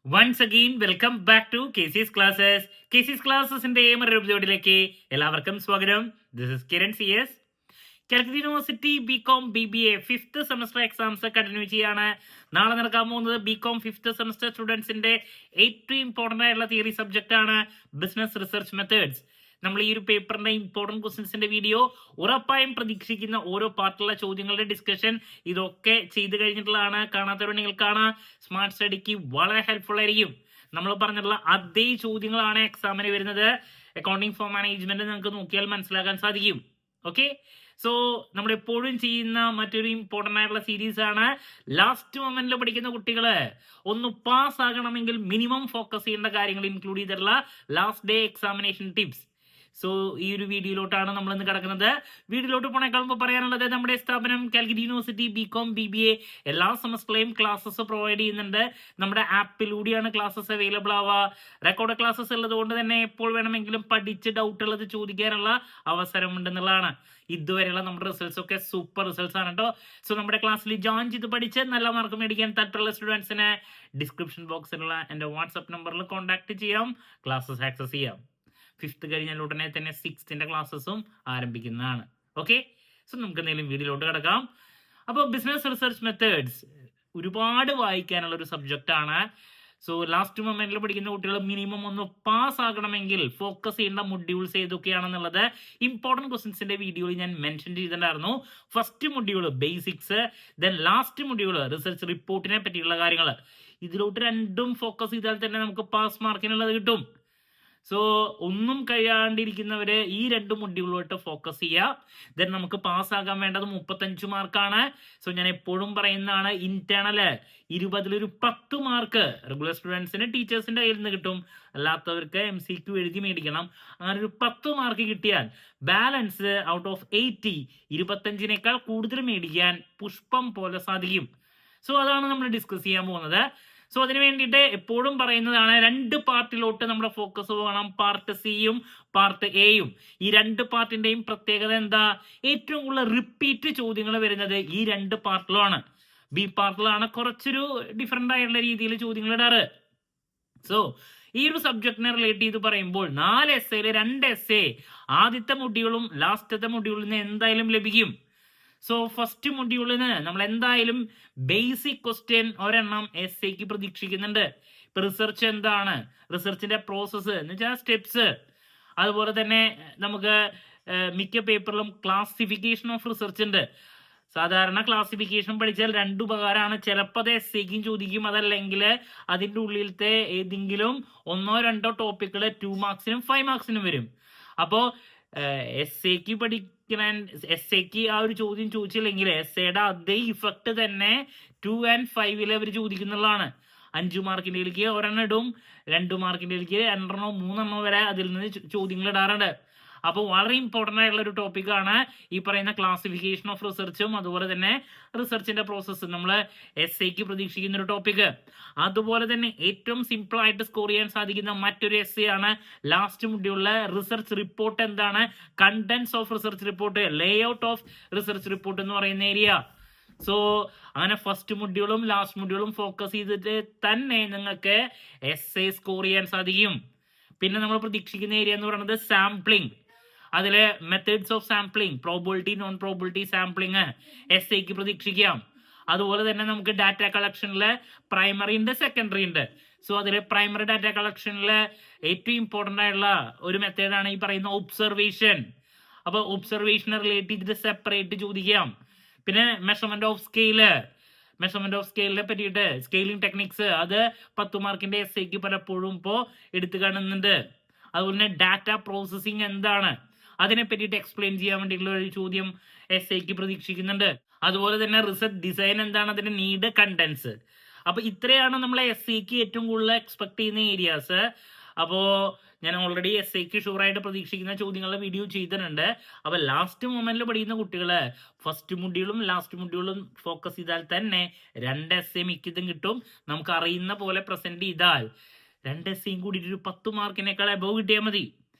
Once again welcome back to KC's classes. KC's ക്ലാസ്സസിന്റെ ഒരു എപ്പിസോഡിലേക്ക് എല്ലാവർക്കും സ്വാഗതം. This is Kiran C S. Calicut university BCom BBA 5th semester exams continue ചെയ്യാണ്. നാളെ നടക്കാൻ പോകുന്നത് ബികോം 5th സെമസ്റ്റർ സ്റ്റുഡൻസിന്റെ ഏറ്റവും ഇമ്പോർട്ടന്റ് ആയിട്ടുള്ള തിയറി സബ്ജക്റ്റ് ആണ് ബിസിനസ് റിസർച്ച് മെത്തേഡ്സ്. നമ്മൾ ഈ ഒരു പേപ്പറിന്റെ ഇമ്പോർട്ടന്റ് ക്വസ്റ്റ്യൻസിന്റെ വീഡിയോ ഉറപ്പായും പ്രതീക്ഷിക്കുന്ന ഓരോ പാർട്ടിലുള്ള ചോദ്യങ്ങളുടെ ഡിസ്കഷൻ ഇതൊക്കെ ചെയ്ത് കഴിഞ്ഞിട്ടുള്ളതാണ്. കാണാത്തവരുണ്ടെങ്കിൽ കാണാം. സ്മാർട്ട് സ്റ്റഡിക്ക് വളരെ ഹെൽപ്ഫുൾ ആയിരിക്കും. നമ്മൾ പറഞ്ഞിട്ടുള്ള അതേ ചോദ്യങ്ങളാണ് എക്സാമിന് വരുന്നത്. അക്കൗണ്ടിങ് ഫോർ മാനേജ്മെന്റ് നിങ്ങൾക്ക് നോക്കിയാൽ മനസ്സിലാക്കാൻ സാധിക്കും. ഓക്കെ, സോ നമ്മൾ എപ്പോഴും ചെയ്യുന്ന മറ്റൊരു ഇമ്പോർട്ടൻ്റ് ആയിട്ടുള്ള സീരീസ് ആണ്. ലാസ്റ്റ് മൊമെന്റിൽ പഠിക്കുന്ന കുട്ടികള് ഒന്ന് പാസ് ആകണമെങ്കിൽ മിനിമം ഫോക്കസ് ചെയ്യേണ്ട കാര്യങ്ങൾ ഇൻക്ലൂഡ് ചെയ്തിട്ടുള്ള last day examination tips. So ഈ ഒരു വീഡിയോയിലോട്ടാണ് നമ്മൾ ഇന്ന് കിടക്കുന്നത്. വീഡിയോയിലോട്ട് പോണേക്കാൾ മുമ്പ് പറയാനുള്ളത്, നമ്മുടെ സ്ഥാപനം കാലിക്കറ്റ് യൂണിവേഴ്സിറ്റി ബികോം BBA എല്ലാ സെമസ്റ്ററിലെയും ക്ലാസ്സസ് പ്രൊവൈഡ് ചെയ്യുന്നുണ്ട്. നമ്മുടെ ആപ്പിലൂടെയാണ് ക്ലാസ്സസ് അവൈലബിൾ ആവുക. റെക്കോർഡ് ക്ലാസ്സസ് ഉള്ളത് കൊണ്ട് തന്നെ എപ്പോൾ വേണമെങ്കിലും പഠിച്ച് ഡൗട്ട് ഉള്ളത് ചോദിക്കാനുള്ള അവസരമുണ്ടെന്നുള്ളതാണ്. ഇതുവരെയുള്ള നമ്മുടെ റിസൾട്ട്സ് ഒക്കെ സൂപ്പർ റിസൾട്ട്സ് ആണ് കേട്ടോ. സോ നമ്മുടെ ക്ലാസ്സിൽ ജോയിൻ ചെയ്ത് പഠിച്ച് നല്ല മാർക്ക് മേടിക്കാൻ താല്പര്യമുള്ള സ്റ്റുഡൻസിന് ഡിസ്ക്രിപ്ഷൻ ബോക്സിലുള്ള എൻ്റെ വാട്സപ്പ് നമ്പറിൽ കോൺടാക്ട് ചെയ്യാം, ക്ലാസ്സസ് ആക്സസ് ചെയ്യാം. 5th കഴിഞ്ഞാൽ ഉടനെ തന്നെ 6th ക്ലാസ്സസും ആരംഭിക്കുന്നതാണ്. ഓക്കെ, സോ നമുക്ക് എന്തെങ്കിലും വീഡിയോയിലോട്ട് കിടക്കാം. അപ്പോൾ ബിസിനസ് റിസർച്ച് മെത്തേഡ്സ് ഒരുപാട് വായിക്കാനുള്ള ഒരു സബ്ജക്റ്റ് ആണ്. സോ ലാസ്റ്റ് മൊമെന്റിൽ പഠിക്കുന്ന കുട്ടികൾ മിനിമം ഒന്ന് പാസ് ആകണമെങ്കിൽ ഫോക്കസ് ചെയ്യേണ്ട മൊഡ്യൂൾസ് ഏതൊക്കെയാണെന്നുള്ളത് ഇമ്പോർട്ടൻറ്റ് ക്വസ്റ്റ്യൻസിന്റെ വീഡിയോയിൽ ഞാൻ മെൻഷൻ ചെയ്തിട്ടുണ്ടായിരുന്നു. First module basics, then last module research റിപ്പോർട്ടിനെ പറ്റിയുള്ള കാര്യങ്ങൾ. ഇതിലോട്ട് രണ്ടും ഫോക്കസ് ചെയ്താൽ തന്നെ നമുക്ക് പാസ് മാർക്കിനുള്ളത് കിട്ടും. സോ ഒന്നും കഴിയാണ്ടിരിക്കുന്നവര് ഈ 2 മൊഡ്യൂളുമായിട്ട് ഫോക്കസ് ചെയ്യുക. ദെൻ നമുക്ക് പാസ്സാകാൻ വേണ്ടത് 35 മാർക്കാണ്. സോ ഞാൻ എപ്പോഴും പറയുന്നതാണ്, ഇന്റേണല് 20 10 മാർക്ക് റെഗുലർ സ്റ്റുഡൻസിന് ടീച്ചേഴ്സിന്റെ കയ്യിൽ നിന്ന് കിട്ടും. അല്ലാത്തവർക്ക് MCQ എഴുതി മേടിക്കണം. അങ്ങനെ ഒരു 10 മാർക്ക് കിട്ടിയാൽ ബാലൻസ് ഔട്ട് ഓഫ് 80 25 കൂടുതൽ മേടിക്കാൻ പുഷ്പം പോലെ സാധിക്കും. സോ അതാണ് നമ്മൾ ഡിസ്കസ് ചെയ്യാൻ പോകുന്നത്. സോ അതിന് വേണ്ടിയിട്ട് എപ്പോഴും പറയുന്നതാണ്, 2 പാർട്ടിലോട്ട് നമ്മുടെ ഫോക്കസ് പോകണം. പാർട്ട് സിയും പാർട്ട് എയും. ഈ 2 പാർട്ടിന്റെയും പ്രത്യേകത എന്താ? ഏറ്റവും കൂടുതൽ റിപ്പീറ്റ് ചോദ്യങ്ങൾ വരുന്നത് ഈ 2 പാർട്ടിലുമാണ്. ബി പാർട്ടിലാണ് കുറച്ചൊരു ഡിഫറെന്റ് ആയിട്ടുള്ള രീതിയിൽ ചോദ്യങ്ങൾ ഇടാറ്. സോ ഈ ഒരു സബ്ജക്റ്റിനെ റിലേറ്റ് ചെയ്ത് പറയുമ്പോൾ 4 എസ്സേയിൽ 2 എസ്സേ ആദ്യത്തെ മൊഡ്യൂളും ലാസ്റ്റത്തെ മൊഡ്യൂളിൽ നിന്ന് എന്തായാലും ലഭിക്കും. സോ ഫസ്റ്റ് മൊഡ്യൂളിന് നമ്മൾ എന്തായാലും ബേസിക് ക്വസ്റ്റ്യൻ ഒരെണ്ണം എസ്സേക്ക് പ്രതീക്ഷിക്കുന്നുണ്ട്. ഇപ്പൊ റിസർച്ച് എന്താണ്, റിസർച്ചിന്റെ പ്രോസസ്സ് എന്ന് വെച്ചാൽ സ്റ്റെപ്സ്. അതുപോലെ തന്നെ നമുക്ക് മിക്ക പേപ്പറിലും ക്ലാസിഫിക്കേഷൻ ഓഫ് റിസർച്ച് ഉണ്ട്. സാധാരണ ക്ലാസിഫിക്കേഷൻ പഠിച്ചാൽ 2 ഉപകാരമാണ്. ചിലപ്പോൾ അത് എസ്സേക്കും ചോദിക്കും, അതല്ലെങ്കിൽ അതിൻ്റെ ഉള്ളിലത്തെ ഏതെങ്കിലും 1-2 ടോപ്പിക്കുകൾ 2 മാർക്സിനും 5 മാർക്സിനും വരും. അപ്പോൾ എസ്സേക്ക് എസ്സേക്ക് ആ ഒരു ചോദ്യം ചോദിച്ചില്ലെങ്കിൽ എസ്സേയുടെ അതേ ഇഫക്റ്റ് തന്നെ 2 and 5 അവർ ചോദിക്കുന്നുള്ളതാണ്. 5 മാർക്കിൻ്റെയിലേക്ക് ഒരെണ്ണം ഇടും, 2 മാർക്കിൻ്റെയിലേക്ക് 2 3 വരെ അതിൽ നിന്ന് ചോദ്യങ്ങൾ ഇടാറുണ്ട്. അപ്പോൾ വളരെ ഇമ്പോർട്ടൻ്റ് ആയിട്ടുള്ള ഒരു ടോപ്പിക്കാണ് ഈ പറയുന്ന ക്ലാസിഫിക്കേഷൻ ഓഫ് റിസർച്ചും അതുപോലെ തന്നെ റിസർച്ചിന്റെ പ്രോസസ്സ്. നമ്മൾ എസ്സേക്ക് പ്രതീക്ഷിക്കുന്ന ഒരു ടോപ്പിക്ക്. അതുപോലെ തന്നെ ഏറ്റവും സിമ്പിൾ ആയിട്ട് സ്കോർ ചെയ്യാൻ സാധിക്കുന്ന മറ്റൊരു എസ്സേ ആണ് ലാസ്റ്റ് മൊഡ്യൂളിലെ റിസർച്ച് റിപ്പോർട്ട് എന്താണ്, contents of research report, Leh out of research report എന്ന് പറയുന്ന ഏരിയ. സോ അങ്ങനെ ഫസ്റ്റ് മൊഡ്യൂളും ലാസ്റ്റ് മൊഡ്യൂളും ഫോക്കസ് ചെയ്തിട്ട് തന്നെ നിങ്ങൾക്ക് എസ്സേ സ്കോർ ചെയ്യാൻ സാധിക്കും. പിന്നെ നമ്മൾ പ്രതീക്ഷിക്കുന്ന ഏരിയ എന്ന് പറയുന്നത് സാമ്പിളിംഗ്. അതില് methods of sampling, probability non probability sampling എസ്സേക്ക് പ്രതീക്ഷിക്കാം. അതുപോലെ തന്നെ നമുക്ക് ഡാറ്റ കളക്ഷനിൽ പ്രൈമറി ഉണ്ട്, സെക്കൻഡറി ഉണ്ട്. സോ അതിൽ പ്രൈമറി ഡാറ്റ കളക്ഷനിൽ ഏറ്റവും ഇമ്പോർട്ടൻ്റ് ആയിട്ടുള്ള ഒരു മെത്തേഡാണ് ഈ പറയുന്ന ഒബ്സർവേഷൻ. അപ്പോൾ ഒബ്സർവേഷനെ റിലേറ്റ് ചെയ്തിട്ട് സെപ്പറേറ്റ് ചോദിക്കാം. പിന്നെ മെഷർമെന്റ് ഓഫ് സ്കെയിലിനെ പറ്റിയിട്ട് സ്കെയിലിംഗ് ടെക്നിക്സ്, അത് 10 മാർക്കിന്റെ എസ്സേക്ക് പലപ്പോഴും ഇപ്പോൾ എടുത്തു കാണുന്നുണ്ട്. അതുപോലെ തന്നെ ഡാറ്റ പ്രോസസ്സിംഗ് എന്താണ്, അതിനെ പറ്റിയിട്ട് എക്സ്പ്ലെയിൻ ചെയ്യാൻ വേണ്ടിയിട്ടുള്ള ഒരു ചോദ്യം എസ്സേക്ക് പ്രതീക്ഷിക്കുന്നുണ്ട്. അതുപോലെ തന്നെ റിസർച്ച് ഡിസൈൻ എന്താണ്, അതിന്റെ നീഡ്, കണ്ടന്റ്സ്. അപ്പൊ ഇത്രയാണ് നമ്മളെ എസ്സേക്ക് ഏറ്റവും കൂടുതൽ എക്സ്പെക്ട് ചെയ്യുന്ന ഏരിയാസ്. അപ്പോൾ ഞാൻ ഓൾറെഡി എസ്സേക്ക് ഷുവറായിട്ട് പ്രതീക്ഷിക്കുന്ന ചോദ്യങ്ങളുടെ വീഡിയോ ചെയ്തിട്ടുണ്ട്. അപ്പോൾ ലാസ്റ്റ് മൊമെന്റിൽ പഠിക്കുന്ന കുട്ടികള് ഫസ്റ്റ് മൊഡ്യൂളും ലാസ്റ്റ് മൊഡ്യൂളും ഫോക്കസ് ചെയ്താൽ തന്നെ 2 എസ്സേ മിക്കതും കിട്ടും. നമുക്ക് അറിയുന്ന പോലെ പ്രസന്റ് ചെയ്താൽ 2 എസ്സേയും കൂടിയിട്ട് ഒരു 10 മാർക്കിനേക്കാൾ എബവ് കിട്ടിയാൽ മതി.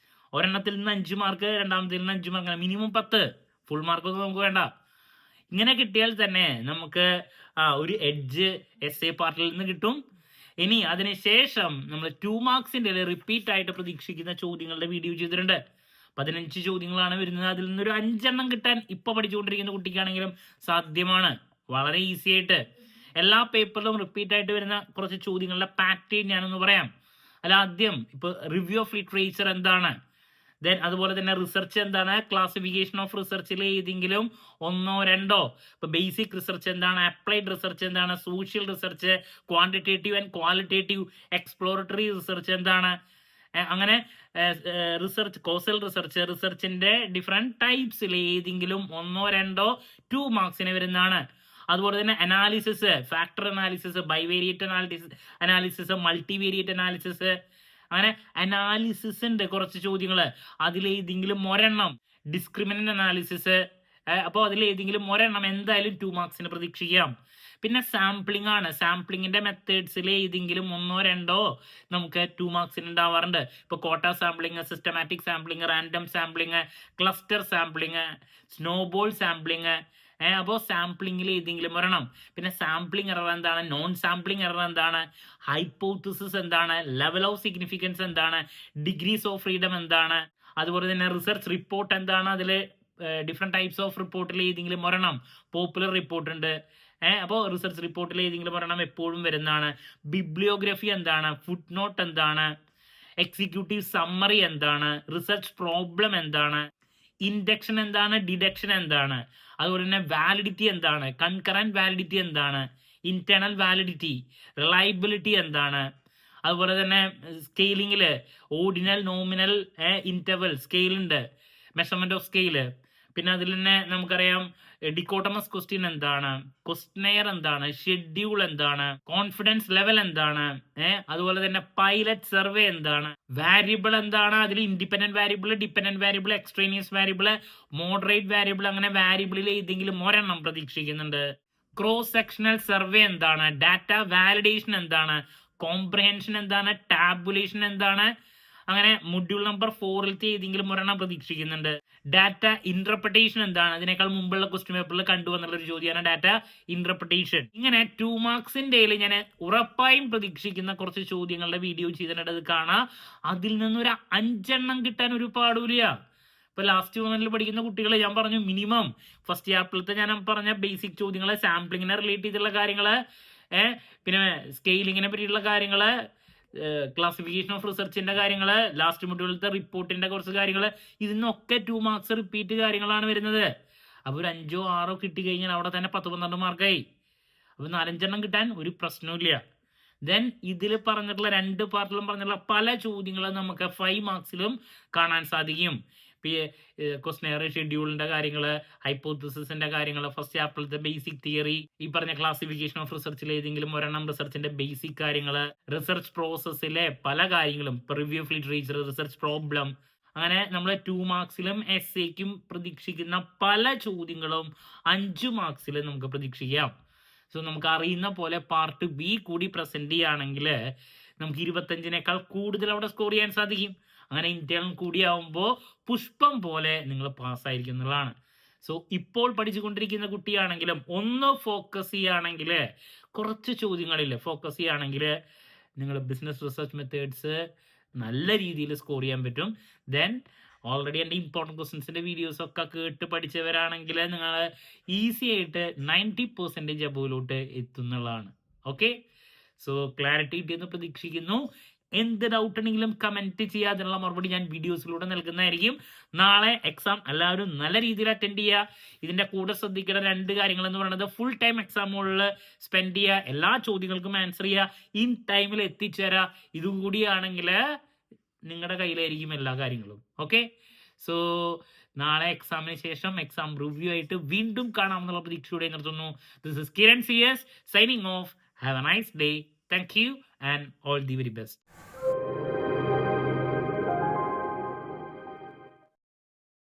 ഒരെണ്ണത്തിൽ നിന്ന് 5 മാർക്ക്, രണ്ടാമത്തിൽ നിന്ന് 5 മാർക്ക്, മിനിമം 10. ഫുൾ മാർക്കൊന്നും നമുക്ക് വേണ്ട. ഇങ്ങനെ കിട്ടിയാൽ തന്നെ നമുക്ക് ഒരു എഡ്ജ് എസ്സേ പാർട്ടിൽ നിന്ന് കിട്ടും. ഇനി അതിനുശേഷം നമ്മൾ 2 മാർക്സിന്റെ റിപ്പീറ്റ് ആയിട്ട് പ്രതീക്ഷിക്കുന്ന ചോദ്യങ്ങളുടെ വീഡിയോ ചെയ്തിട്ടുണ്ട്. 15 ചോദ്യങ്ങളാണ് വരുന്നത്. അതിൽ നിന്നൊരു 5 എണ്ണം കിട്ടാൻ ഇപ്പൊ പഠിച്ചുകൊണ്ടിരിക്കുന്ന കുട്ടിക്കാണെങ്കിലും സാധ്യമാണ്. വളരെ ഈസി ആയിട്ട് എല്ലാ പേപ്പറിലും റിപ്പീറ്റ് ആയിട്ട് വരുന്ന കുറച്ച് ചോദ്യങ്ങളുടെ പാറ്റേൺ ഞാനൊന്ന് പറയാം. അല്ല, ആദ്യം ഇപ്പൊ റിവ്യൂ ഓഫ് ലിറ്ററേച്ചർ എന്താണ്, ദെൻ അതുപോലെ തന്നെ റിസർച്ച് എന്താണ്, ക്ലാസിഫിക്കേഷൻ ഓഫ് റിസർച്ചിൽ ഏതെങ്കിലും ഒന്നോ രണ്ടോ, ഇപ്പൊ ബേസിക് റിസർച്ച് എന്താണ്, അപ്ലൈഡ് റിസർച്ച് എന്താണ്, social research, quantitative and qualitative exploratory research എന്താണ്, അങ്ങനെ റിസർച്ച്, കോസൽ റിസർച്ച്, റിസർച്ചിന്റെ ഡിഫറെന്റ് ടൈപ്സിൽ ഏതെങ്കിലും ഒന്നോ രണ്ടോ 2 മാർക്സിന് വരുന്നതാണ്. അതുപോലെ തന്നെ analysis, factor analysis, bivariate analysis, multivariate analysis, അങ്ങനെ അനാലിസിസിന്റെ കുറച്ച് ചോദ്യങ്ങൾ. അതിലേതെങ്കിലും ഒരെണ്ണം ഡിസ്ക്രിമിനന്റ് അനാലിസിസ്, അപ്പോൾ അതിലേതെങ്കിലും ഒരെണ്ണം എന്തായാലും 2 മാർക്സിന് പ്രതീക്ഷിക്കാം. പിന്നെ സാമ്പിളിംഗ് ആണ്. സാമ്പിളിങ്ങിന്റെ മെത്തേഡ്സിൽ ഏതെങ്കിലും ഒന്നോ രണ്ടോ നമുക്ക് 2 മാർക്സിന് ഉണ്ടാവാറുണ്ട്. ഇപ്പൊ കോട്ട sampling, systematic sampling, random sampling, cluster sampling, snowball sampling. അപ്പോൾ സാമ്പിളിങ്ങിൽ ഏതെങ്കിലും ഒരെണ്ണം. പിന്നെ സാമ്പിളിംഗ് എറർ എന്താണ്, നോൺ സാമ്പിളിംഗ് എറർ എന്താണ്, ഹൈപ്പോത്തിസിസ് എന്താണ്, ലെവൽ ഓഫ് സിഗ്നിഫിക്കൻസ് എന്താണ്, ഡിഗ്രീസ് ഓഫ് ഫ്രീഡം എന്താണ്, അതുപോലെ തന്നെ റിസർച്ച് റിപ്പോർട്ട് എന്താണ്, അതിൽ ഡിഫറെന്റ് ടൈപ്സ് ഓഫ് റിപ്പോർട്ടിൽ ഏതെങ്കിലും ഒരെണ്ണം, പോപ്പുലർ റിപ്പോർട്ട് ഉണ്ട്. അപ്പോൾ റിസർച്ച് റിപ്പോർട്ടിൽ ഏതെങ്കിലും ഒരെണ്ണം എപ്പോഴും വരുന്നതാണ്. ബിബ്ലിയോഗ്രഫി എന്താണ്, ഫുട് നോട്ട് എന്താണ്, എക്സിക്യൂട്ടീവ് സമ്മറി എന്താണ്, റിസർച്ച് പ്രോബ്ലം എന്താണ്, ഇൻഡക്ഷൻ എന്താണ്, ഡിഡക്ഷൻ എന്താണ്, അതുപോലെ തന്നെ വാലിഡിറ്റി എന്താണ്, കൺകറന്റ് വാലിഡിറ്റി എന്താണ്, ഇന്റേണൽ വാലിഡിറ്റി, റിലയബിലിറ്റി എന്താണ്, അതുപോലെ തന്നെ സ്കെയിലിങ്ങിൽ ഓർഡിനൽ, നോമിനൽ, ഇന്റർവൽ സ്കെയിൽ ഉണ്ട്, മെഷർമെന്റ് ഓഫ് സ്കെയില്. പിന്നെ അതിൽ തന്നെ നമുക്കറിയാം ഡിക്കോട്ടമസ് ക്വസ്റ്റ്യൻ എന്താണ്, ക്വസ്റ്റ്നെയർ എന്താണ്, ഷെഡ്യൂൾ എന്താണ്, കോൺഫിഡൻസ് ലെവൽ എന്താണ്, അതുപോലെ തന്നെ പൈലറ്റ് സർവേ എന്താണ്, വാരിയബിൾ എന്താണ്, അതിൽ independent variable, dependent variable, extraneous variable, moderate variable, അങ്ങനെ വാരിയബിളിൽ ഏതെങ്കിലും ഒരെണ്ണം പ്രതീക്ഷിക്കുന്നുണ്ട്. ക്രോസ് സെക്ഷണൽ സർവേ എന്താണ്, ഡാറ്റ വാലിഡേഷൻ എന്താണ്, കോംപ്രഹെൻഷൻ എന്താണ്, ടാബുലേഷൻ എന്താണ്, അങ്ങനെ മൊഡ്യൂൾ നമ്പർ 4ൽ ഏതെങ്കിലും ഒരെണ്ണം പ്രതീക്ഷിക്കുന്നുണ്ട്. ഡാറ്റ ഇന്റർപ്രിട്ടേഷൻ എന്താണ്, അതിനേക്കാൾ മുമ്പുള്ള ക്വസ്റ്റ്യൻ പേപ്പറിൽ കണ്ടുവന്നുള്ള ഒരു ചോദ്യമാണ് ഡാറ്റ ഇന്റർപ്രിട്ടേഷൻ. ഇങ്ങനെ 2 മാർക്സിന്റെ ഞാൻ ഉറപ്പായും പ്രതീക്ഷിക്കുന്ന കുറച്ച് ചോദ്യങ്ങളുടെ വീഡിയോ ചെയ്തിട്ടുണ്ട്, അത് കാണാം. അതിൽ നിന്നൊരു 5 എണ്ണം കിട്ടാൻ ഒരു പാടില്ല. ഇപ്പൊ ലാസ്റ്റ് മൊമെന്റിൽ പഠിക്കുന്ന കുട്ടികളെ ഞാൻ പറഞ്ഞു, മിനിമം ഫസ്റ്റ് ചാപ്റ്ററിലത്തെ ഞാൻ പറഞ്ഞ ബേസിക് ചോദ്യങ്ങള്, സാമ്പിളിങ്ങിനെ റിലേറ്റ് ചെയ്തിട്ടുള്ള കാര്യങ്ങള്, പിന്നെ സ്കെയിലിങ്ങിനെ പറ്റിയിട്ടുള്ള കാര്യങ്ങള്, ക്ലാസിഫിക്കേഷൻ ഓഫ് റിസർച്ചിന്റെ കാര്യങ്ങള്, ലാസ്റ്റ് മൊഡ്യൂളിലത്തെ റിപ്പോർട്ടിന്റെ കുറച്ച് കാര്യങ്ങള്, ഇതിനൊക്കെ 2 മാർക്സ് റിപ്പീറ്റ് കാര്യങ്ങളാണ് വരുന്നത്. അപ്പൊ ഒരു 5ഓ 6ഓ കിട്ടിക്കഴിഞ്ഞാൽ അവിടെ തന്നെ 10-12 മാർക്കായി. അപ്പൊ 4-5 എണ്ണം കിട്ടാൻ ഒരു പ്രശ്നമില്ല. ദെൻ ഇതിൽ പറഞ്ഞിട്ടുള്ള 2 പാർട്ടിലും പറഞ്ഞിട്ടുള്ള പല ചോദ്യങ്ങളും നമുക്ക് 5 മാർക്സിലും കാണാൻ സാധിക്കും. ക്വസ്റ്റ്നെയർ, ഷെഡ്യൂളിന്റെ കാര്യങ്ങള്, ഹൈപ്പോത്തിസിന്റെ കാര്യങ്ങള്, ഫസ്റ്റ് ചാപ്റ്ററിലത്തെ ബേസിക് തിയറി, ഈ പറഞ്ഞ ക്ലാസിഫിക്കേഷൻ ഓഫ് റിസർച്ചിൽ ഏതെങ്കിലും ഒരെണ്ണം റിസർച്ചിന്റെ ബേസിക് കാര്യങ്ങള്, റിസർച്ച് പ്രോസസ്സിലെ പല കാര്യങ്ങളും, review of literature, research problem, അങ്ങനെ നമ്മൾ 2 മാർക്സിലും എസ്സേക്കും പ്രതീക്ഷിക്കുന്ന പല ചോദ്യങ്ങളും 5 മാർക്സിൽ നമുക്ക് പ്രതീക്ഷിക്കാം. സോ നമുക്ക് അറിയുന്ന പോലെ പാർട്ട് ബി കൂടി പ്രസന്റ് ചെയ്യുകയാണെങ്കിൽ നമുക്ക് 25നേക്കാൾ കൂടുതൽ അവിടെ സ്കോർ ചെയ്യാൻ സാധിക്കും. അങ്ങനെ ഇന്റേണൽ കൂടിയാവുമ്പോൾ പുഷ്പം പോലെ നിങ്ങൾ പാസ്സായിരിക്കും എന്നുള്ളതാണ്. സോ ഇപ്പോൾ പഠിച്ചുകൊണ്ടിരിക്കുന്ന കുട്ടിയാണെങ്കിലും ഒന്ന് ഫോക്കസ് ചെയ്യുകയാണെങ്കിൽ, കുറച്ച് ചോദ്യങ്ങളിൽ ഫോക്കസ് ചെയ്യുകയാണെങ്കിൽ നിങ്ങൾ ബിസിനസ് റിസർച്ച് മെത്തേഡ്സ് നല്ല രീതിയിൽ സ്കോർ ചെയ്യാൻ പറ്റും. ദെൻ ഓൾറെഡി എൻ്റെ ഇമ്പോർട്ടൻറ്റ് ക്വസ്റ്റ്യൻസിൻ്റെ വീഡിയോസ് ഒക്കെ കേട്ട് പഠിച്ചവരാണെങ്കിൽ നിങ്ങൾ ഈസി ആയിട്ട് 90% അബോവിലോട്ട് എത്തുന്നുള്ളതാണ്. ഓക്കെ, സോ ക്ലാരിറ്റി കിട്ടിയെന്ന് പ്രതീക്ഷിക്കുന്നു. എന്ത് ഡൗട്ട് ഉണ്ടെങ്കിലും കമൻറ്റ് ചെയ്യുക, അതിനുള്ള മറുപടി ഞാൻ വീഡിയോസിലൂടെ നൽകുന്നതായിരിക്കും. നാളെ എക്സാം എല്ലാവരും നല്ല രീതിയിൽ അറ്റൻഡ് ചെയ്യുക. ഇതിൻ്റെ കൂടെ ശ്രദ്ധിക്കേണ്ട 2 കാര്യങ്ങൾ എന്ന് പറയുന്നത്, ഫുൾ ടൈം എക്സാമുകളിൽ സ്പെൻഡ് ചെയ്യുക, എല്ലാ ചോദ്യങ്ങൾക്കും ആൻസർ ചെയ്യുക, ഇൻ ടൈമിൽ എത്തിച്ചേരുക. ഇതുകൂടിയാണെങ്കിൽ നിങ്ങളുടെ കയ്യിലായിരിക്കും എല്ലാ കാര്യങ്ങളും. ഓക്കെ, സോ നാളെ എക്സാമിന് ശേഷം എക്സാം റിവ്യൂ ആയിട്ട് വീണ്ടും കാണാമെന്നുള്ള പ്രതീക്ഷയോടെ നിർത്തുന്നു. This is Kiran CS signing off. Have a nice day. Thank you and all the very best.